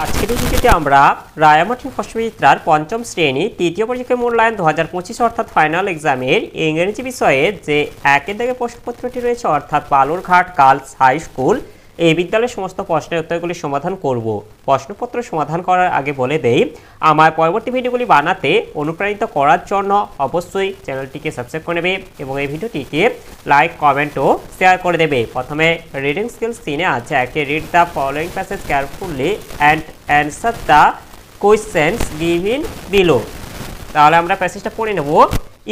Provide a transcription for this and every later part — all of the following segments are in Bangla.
আজকের এই ভিডিওতে আমরা রায়ামার্টিন ফসফিত্রার পঞ্চম শ্রেণী তৃতীয় পরীক্ষার মূল্যায়ন 2025 অর্থাৎ ফাইনাল এক্সামের ইংরেজি বিষয়ে যে একের দাগে প্রশ্নপত্রটি রয়েছে অর্থাৎ বালুরঘাট গার্লস হাই স্কুল এই বিদ্যালয়ের সমস্ত প্রশ্নের উত্তরগুলি সমাধান করব। প্রশ্নপত্র সমাধান করার আগে বলে দেই, আমার পরবর্তী ভিডিওগুলি বানাতে অনুপ্রাণিত করার জন্য অবশ্যই চ্যানেলটিকে সাবস্ক্রাইব করে নেবে এবং এই ভিডিওটিকে লাইক কমেন্ট ও শেয়ার করে দেবে। প্রথমে রিডিং স্কিলস 3 আছে একে read the following passage carefully and answer the questions given below. তাহলে আমরা প্যাসেজটা পড়ে নেব।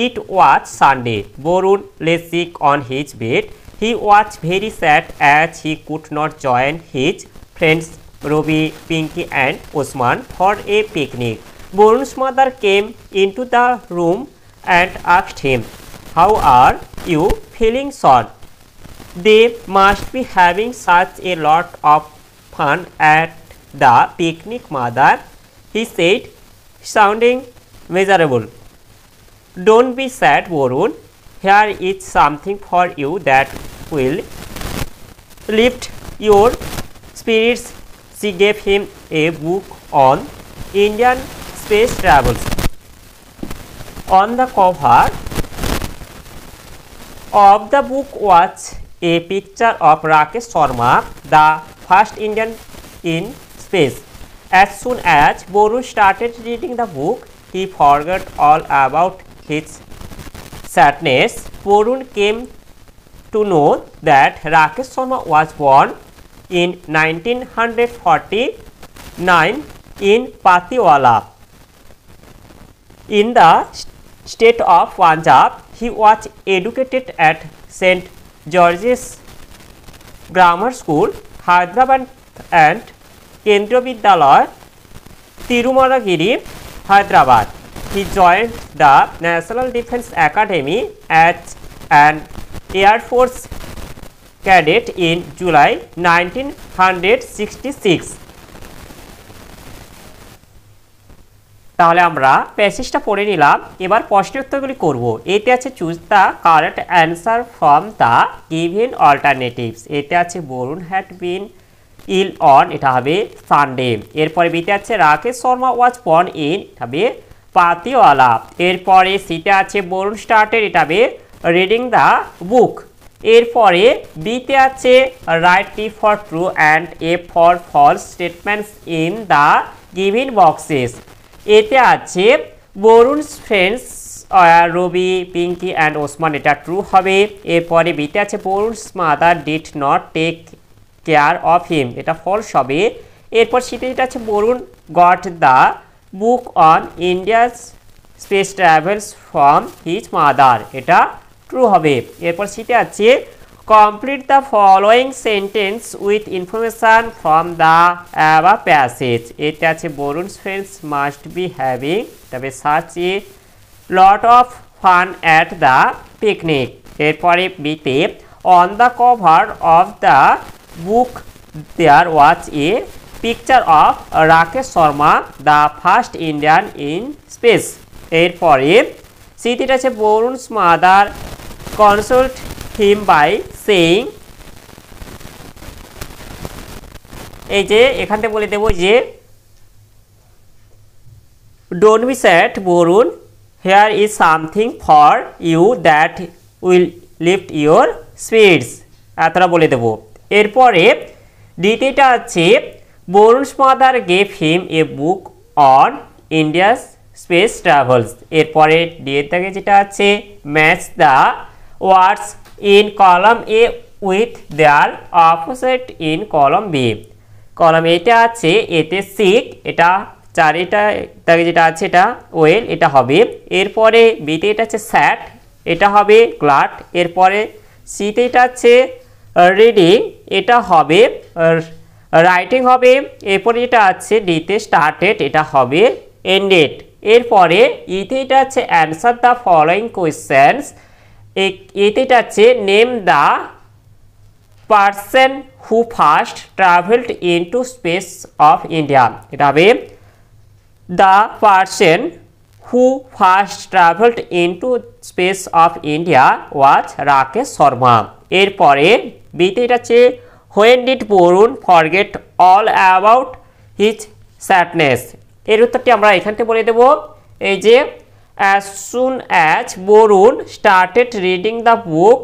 It was Sunday, Varun lay sick on his bed. He was very sad as he could not join his friends Robi, Pinky and Osman for a picnic. Borun's mother came into the room and asked him, "How are you feeling, son? They must be having such a lot of fun at the picnic, mother," he said, sounding miserable. "Don't be sad, Borun. Here is something for you that will lift your spirits." She gave him a book on Indian space travels. On the cover of the book was a picture of Rakesh Sharma, the first Indian in space. As soon as Borun started reading the book, he forgot all about his sadness. Borun came to know that Rakesh Sharma was born in 1949 in Patiwala. In the state of Punjab, he was educated at St. George's Grammar School, Hyderabad and Kendriya Vidyalaya, Tirumalagiri, Hyderabad. He joined the National Defence Academy as an Air Force cadet in July 1966. তাহলে আমরা প্যাসেজটা পড়ে নিলাম। এবার প্রশ্নের উত্তরগুলি করব। এতে আছে choose the correct answer from the given alternatives. এতে আছে Varun had been ill on, এটা হবে সানডে। এরপরে বিতে আছে Rakesh Sharma was born in, এটা হবে পাতিওয়ালা। এরপরে সিতে আছে বরুণ স্টার্টেড, এটা হবে রিডিং দ্য বুক। এরপরে বিতে আছে write T for true and F for false statements in the given boxes. এতে আছে বরুণস ফ্রেন্ডস রবি, পিঙ্কি অ্যান্ড ওসমান, এটা ট্রু হবে। এরপরে বিতে আছে Varun's mother did not take care of him, এটা ফলস হবে। এরপর সিতে যেটা আছে Varun got the book on India's space travels from his mother, এটা ট্রু হবে। এরপর সিতে আছে complete the following sentence with information from the above passage. এতে আছে Varun's friends must be having, তবে such a lot of fun at the picnic. এরপরে বিতে on the cover of the book there was a picture of Rakesh Sharma, the first Indian in space. এরপরে সিতে আছে Varun's mother consoled him by saying, এই যে এখান থেকে বলে দেবো যে don't be sad Varun, here is something for you that will lift your spirits, এতটা বলে দেবো। এরপরে দ্বিতীয়টা আছে Varun's mother gave him a book on India's space travels. এরপরে ডিয়ের দাগে যেটা আছে match the words in column A with their opposite in column B. Column এটা আছে এতে সিক, এটা চারিটা দাগে যেটা আছে এটা ওয়েল, এটা হবে। এরপরে বিতে এটা আছে স্যাড, এটা হবে গ্লাড। এরপরে সিতে এটা আছে রিডিং, এটা হবে রাইটিং হবে। এরপরে যেটা আছে ডিতে স্টার্টেড, এটা হবে এন্ডেড। এরপরে ইতে এটা আছে অ্যান্সার দ্য ফলোয়িং কোয়েশ্চেন্স। এতে এটা আছে name the person who first travelled into space of India, এটা হবে the person who first travelled into space of India was Rakesh Sharma. এরপরে বিতে এটা আছে when did Varun forget all about his sadness. এর উত্তরটি আমরা এখান থেকে বলে দেব, এই যে as soon as Varun started reading the book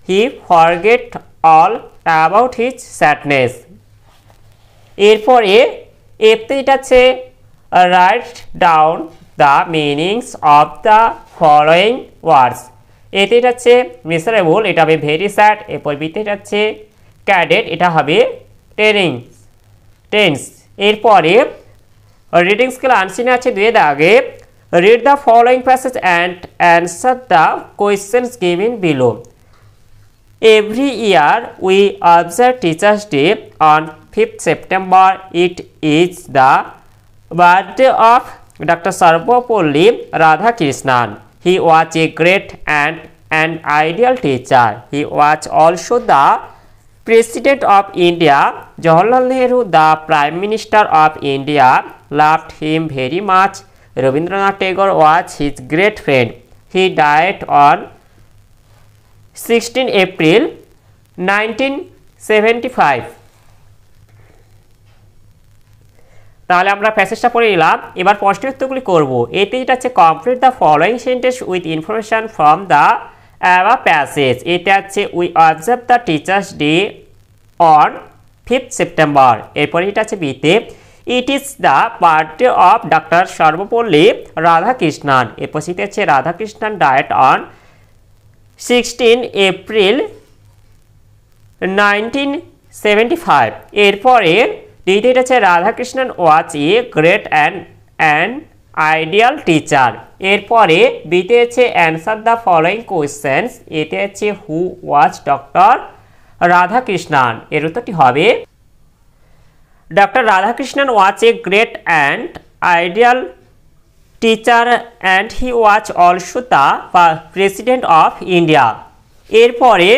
he forget all about his sadness। এরপরে এতে এটা আছে write down the meanings of the following words. এতে এটা হচ্ছে মিসারেবল, এটা হবে ভেরি স্যাড। এরপর বিতে এটা হচ্ছে ক্যাডেট, এটা হবে টেন্স। এরপরে রিডিং স্কেল আনসিনে আছে 2 দাগে, read the following passage and answer the questions given below. Every year we observe Teachers' Day on 5th September. It is the birthday of Dr. Sarvapalli Radhakrishnan. He was a great and an ideal teacher. He was also the President of India. Jawaharlal Nehru, the Prime Minister of India, loved him very much. Rabindranath Tagore was his great friend. He died on 16 April 1975। তাহলে আমরা প্যাসেজটা পড়ে নিলাম, এবার প্রশ্নের উত্তরগুলি করব। এতে যেটা আছে complete the following sentence with information from the above passage. এটা আছে we observe the teachers day on 5th September. এরপরে এটা আছে বিতে it is the birthday of doctor Sarvepalli Radhakrishnan. এরপর সিতে আছে রাধাকৃষ্ণন ডায়েট অন 16 এপ্রিল 1975। এরপরে দ্বিতীয়টা আছে Radhakrishnan was a great and ideal teacher. এরপরে বিতে আছে অ্যান্সার দ্য ফলোয়িং কোয়েশ্চেন্স। এতে আছে হু ওয়াজ ডক্টর রাধাকৃষ্ণন। এর উত্তরটি হবে doctor Radhakrishnan was a great and ideal teacher and he was also the president of India. এরপরে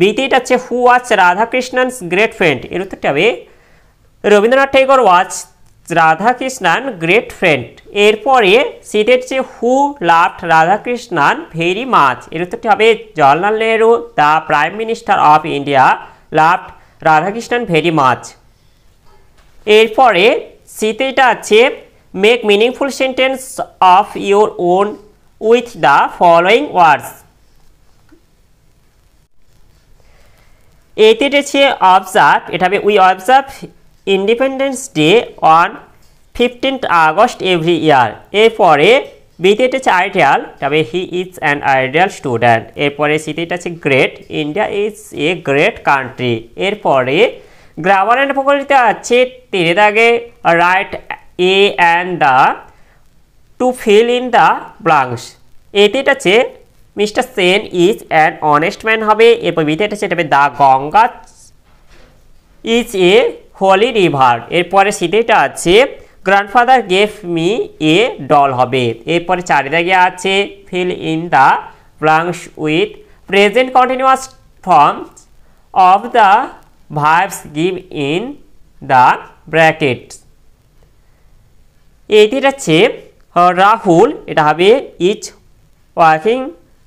বিতেটা আছে হু ওয়াজ রাধাকৃষ্ণনস গ্রেট ফ্রেন্ড। এর উত্তরটি হবে Rabindranath Thakur was Radhakrishnan great friend. এরপরে সিতে হচ্ছে who loved Radhakrishnan very much. এর উত্তরটি হবে Jawaharlal Nehru, the prime minister of India, loved Radhakrishnan very much. এরপরে সিতেটা আছে make meaningful sentence of your own with the following words. এতে রয়েছে অবজার্ভ, এটা হবে we observe Independence Day on 15th August every year. এরপরে বিতে হচ্ছে আইডিয়াল, তবে he is an ideal student. এরপরে সিতে আছে great, India is a great country. এরপরে গ্রামার অ্যান্ড ভোকাবুলারিতে আছে 3 দাগে write a and the to fill in the blanks. এতে আছে Mr Sen is an honest man হবে। এরপর বিতে আছে এটা হবে the Ganga is a holy river. এরপরে সিতেটা আছে grandfather gave me a doll হবে। এরপরে 4 দাগে আছে fill in the blanks with present continuous forms of the verbs give in the brackets. এটি আছে রাহুল, এটা হবে is working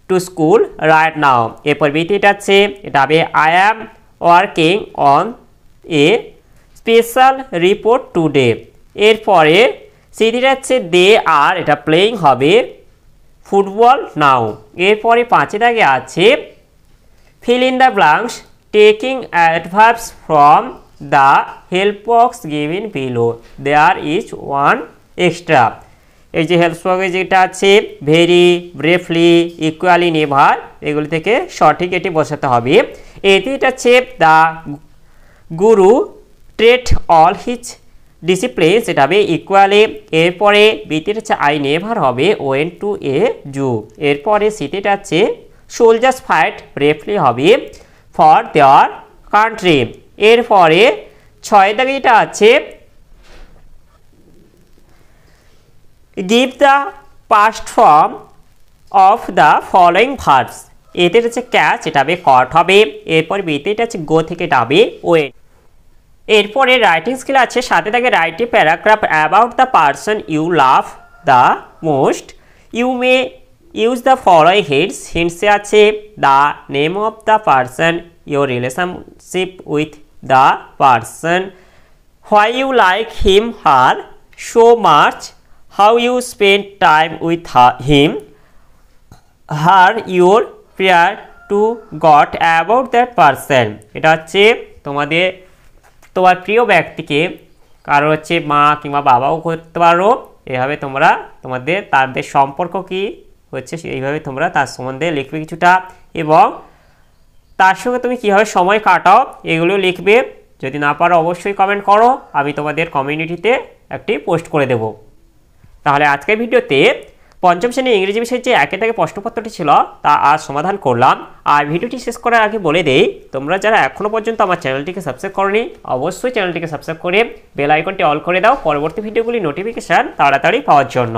to school right now. এরপর বিতে এটা আছে এটা হবে I am working on a special report today. এরপরে সিটিটা হচ্ছে দে আর, এটা প্লেয়িং হবে ফুটবল নাও। এরপরে 5 দাগে আছে fill in the blanks taking adverbs from the help box given below, there is one extra. এই যে হেল্প বক্সে যেটা আছে ভেরি, ব্রেফলি, ইকুয়ালি, নেভার, এগুলি থেকে সঠিক এটি বসাতে হবে। এতে এটা আছে the Guru trait all his discipline, সেটা হবে ইকুয়ালি। এরপরে বিতে হচ্ছে আই নেভার হবে ওয়েন টু এ জু। এরপরে সিটেটা আছে সোলজার্স ফাইট ব্রেভলি হবে ফর দেয়ার কান্ট্রি। এরপরে 6 দাগে এটা আছে give the past form of the following verbs. এতে হচ্ছে ক্যাচ, এটা হবে কট হবে। এরপর বিতে এটা আছে গো থেকে এটা হবে ওয়েন। এরপরে রাইটিং স্কিল আছে 7 দাগে write a paragraph about the person you love the most. You may use the following hints. হিন্টসে আছে the name of the person, your relationship with the person, why you like him her, so much, how you spend time with him, her your prayer to God about that person। এটা হচ্ছে তোমার প্রিয় ব্যক্তিকে, কারো হচ্ছে মা কিংবা বাবাও করতে পারো, এভাবে তোমরা তাদের সম্পর্ক কি হচ্ছে এইভাবে তোমরা তার সম্বন্ধে লিখবে কিছুটা, এবং তার সঙ্গে তুমি কীভাবে সময় কাটাও এগুলো লিখবে। যদি না পারো অবশ্যই কমেন্ট করো, আমি তোমাদের কমিউনিটিতে একটি পোস্ট করে দেব। তাহলে আজকের ভিডিওতে পঞ্চম শ্রেণীর ইংরেজি বিষয়ের যে একে থেকে প্রশ্নপত্রটি ছিল তা আজ সমাধান করলাম। আর ভিডিওটি শেষ করার আগে বলে দেই, তোমরা যারা এখনও পর্যন্ত আমার চ্যানেলটিকে সাবস্ক্রাইব করনি অবশ্যই চ্যানেলটিকে সাবস্ক্রাইব করে বেল আইকনটি অল করে দাও পরবর্তী ভিডিওগুলি নোটিফিকেশান তাড়াতাড়ি পাওয়ার জন্য।